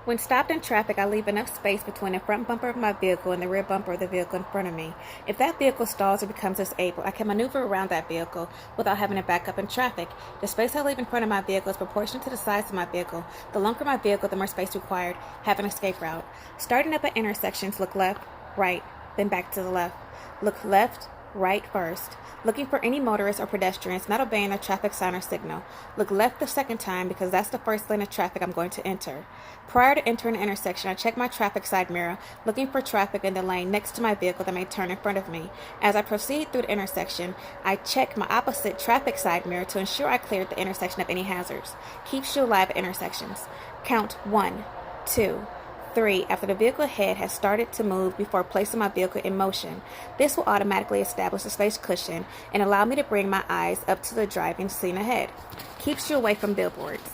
When stopped in traffic, I leave enough space between the front bumper of my vehicle and the rear bumper of the vehicle in front of me. If that vehicle stalls or becomes disabled, I can maneuver around that vehicle without having to back up in traffic. The space I leave in front of my vehicle is proportional to the size of my vehicle. The longer my vehicle, the more space required. Have an escape route. Starting up at intersections, look left, right, then back to the left. Look left, right first. Looking for any motorists or pedestrians not obeying a traffic sign or signal. Look left the second time because that's the first lane of traffic I'm going to enter. Prior to entering the intersection, I check my traffic side mirror, looking for traffic in the lane next to my vehicle that may turn in front of me. As I proceed through the intersection, I check my opposite traffic side mirror to ensure I cleared the intersection of any hazards. Keep shield alive at intersections. Count 1, 2, 3 after the vehicle ahead has started to move before placing my vehicle in motion. This will automatically establish a space cushion and allow me to bring my eyes up to the driving scene ahead. Keeps you away from billboards.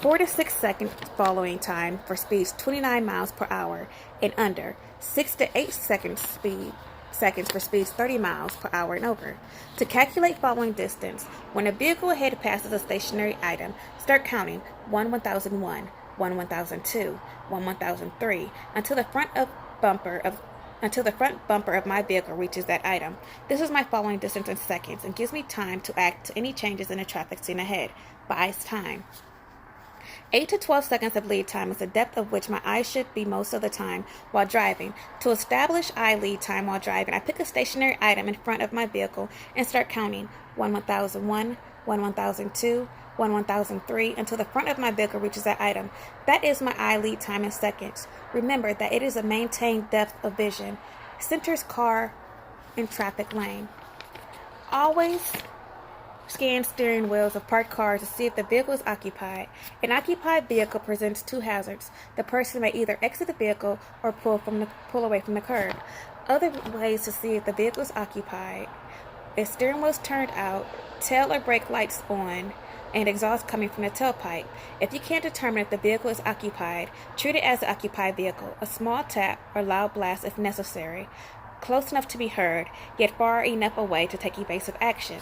4 to 6 seconds following time for speeds 29 miles per hour and under. 6 to 8 seconds for speeds 30 miles per hour and over. To calculate following distance, when a vehicle ahead passes a stationary item, start counting 1 1001, 1 1002, 1 1003 until the front bumper of my vehicle reaches that item. This is my following distance in seconds and gives me time to act to any changes in the traffic scene ahead. Buys time. 8 to 12 seconds of lead time is the depth of which my eyes should be most of the time while driving. To establish eye lead time while driving, I pick a stationary item in front of my vehicle and start counting 1 1001, 1 1002, 1 1003 until the front of my vehicle reaches that item. That is my eye lead time in seconds. Remember that it is a maintained depth of vision. Centers car in traffic lane. Always scan steering wheels of parked cars to see if the vehicle is occupied. An occupied vehicle presents two hazards. The person may either exit the vehicle or pull away from the curb. Other ways to see if the vehicle is occupied: if steering wheel's turned out, tail or brake lights on, and exhaust coming from the tailpipe. If you can't determine if the vehicle is occupied, treat it as an occupied vehicle. A small tap or loud blast if necessary, close enough to be heard, yet far enough away to take evasive action.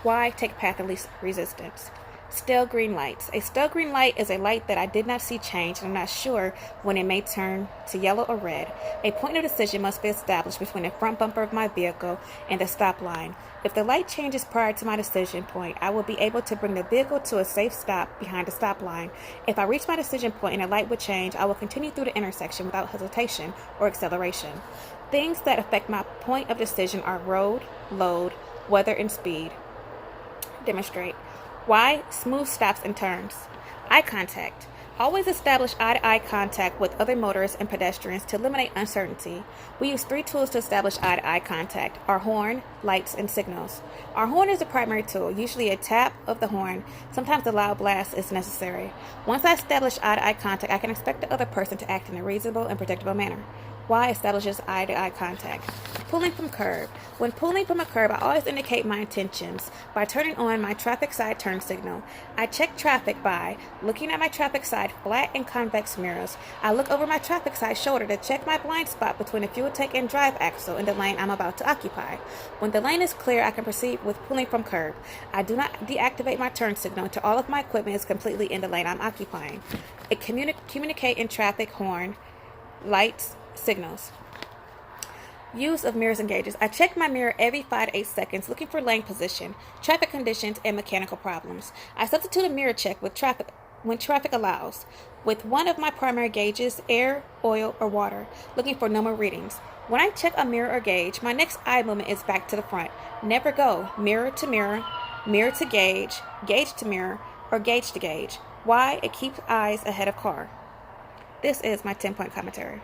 Why take path of least resistance? Stale green lights. A stale green light is a light that I did not see change and I'm not sure when it may turn to yellow or red. A point of decision must be established between the front bumper of my vehicle and the stop line. If the light changes prior to my decision point, I will be able to bring the vehicle to a safe stop behind the stop line. If I reach my decision point and the light would change, I will continue through the intersection without hesitation or acceleration. Things that affect my point of decision are road, load, weather, and speed. Demonstrate. Why? Smooth stops and turns. Eye contact. Always establish eye-to-eye contact with other motorists and pedestrians to eliminate uncertainty. We use 3 tools to establish eye-to-eye contact: our horn, lights, and signals. Our horn is the primary tool, usually a tap of the horn. Sometimes a loud blast is necessary. Once I establish eye-to-eye contact, I can expect the other person to act in a reasonable and predictable manner. Why establishes eye-to-eye contact? Pulling from curb. When pulling from a curb, I always indicate my intentions by turning on my traffic side turn signal. I check traffic by looking at my traffic side flat and convex mirrors. I look over my traffic side shoulder to check my blind spot between the fuel tank and drive axle in the lane I'm about to occupy. When the lane is clear, I can proceed with pulling from curb. I do not deactivate my turn signal until all of my equipment is completely in the lane I'm occupying. Communicate in traffic: horn, lights, signals. Use of mirrors and gauges. I check my mirror every 5 to 8 seconds, looking for lane position, traffic conditions, and mechanical problems. I substitute a mirror check when traffic allows, with one of my primary gauges: air, oil, or water, looking for normal readings. When I check a mirror or gauge, my next eye movement is back to the front. Never go mirror to mirror, mirror to gauge to mirror, or gauge to gauge. Why? It keeps eyes ahead of car. This is my 10-point commentary.